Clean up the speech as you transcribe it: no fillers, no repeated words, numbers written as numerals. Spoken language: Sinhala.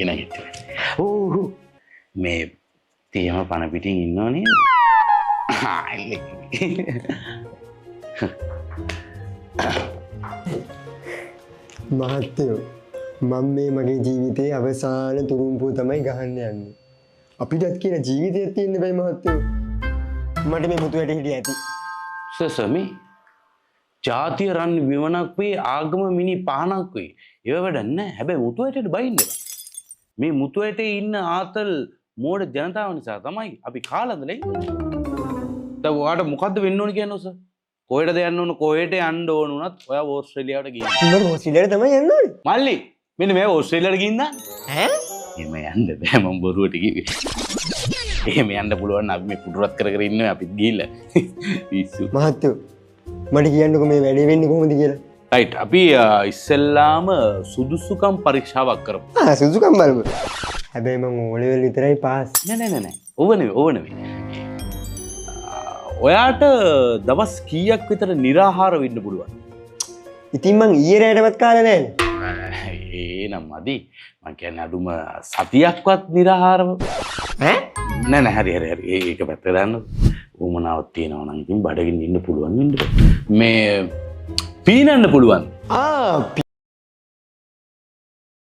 එනගෙට ඕ මේ තියම පණ පිටින් ඉන්නවනේ මහත්තයෝ මම මේ මගේ ජීවිතයේ අවසාන තුරුම්පුව තමයි ගහන්න යන්නේ. අපිටත් කියන ජීවිතයක් තියෙන්න බෑ මහත්තයෝ. මට මේ මුතු වැඩ හිටිය ඇති. සසමි ජාතිය රන් විමනක් වේ ආගම මිනි පහනක් වේ. ඒව වැඩක් නැහැ. හැබැයි මුතු ඇටට බයින්න බෑ. මේ මුතු ඇටේ ඉන්න ආතල් මෝඩ ජනතාව නිසා තමයි අපි කාලඳලා ඉන්නේ. දැන් ඔයාලට මොකද්ද වෙන්න ඕන කියන්නේ සර්? කොහෙටද යන්න ඕන කොහෙට යන්න ඕන උනත් ඔයා ඕස්ට්‍රේලියාවට ගිහින්. උඹ ඕස්ට්‍රේලියාවට තමයි යන්න ඕනේ. මල්ලි මෙන්න මේ ඕස්ට්‍රේලියාවට ගිහින් දාන්න. ඈ? එහෙම යන්න බෑ මම බොරුවට කිව්වේ. එහෙම යන්න පුළුවන් නම් අපි මේ පුඩුරත් කර කර ඉන්නේ අපිත් ගිහිල්ලා. පිස්සු. මහත්තයෝ මට කියන්නකෝ මේ වැඩේ වෙන්නේ කොහොමද කියලා. රයිට් අපි ඉස්සෙල්ලාම සුදුසුකම් පරීක්ෂාවක් කරමු. සුදුසුකම් බලමු. හැබැයි මම ඕලෙවල් විතරයි පාස්. නෑ. ඕව නෙවෙයි. ඔයාට දවස් කීයක් විතර निराහාර වෙන්න පුළුවන්? ඉතින් මං ඊයේ රෑටවත් කාලා නෑනේ. ඒනම් මදි. මං කියන්නේ අඩුම සතියක්වත් निराහාරව. ඈ? නෑ හරි. ඒක පැත්තට දාන්න. උමනාවක් තියෙනවා නම් ඉතින් බඩගින්න ඉන්න පුළුවන් වෙන්න. මේ පීනන්න පුළුවන්.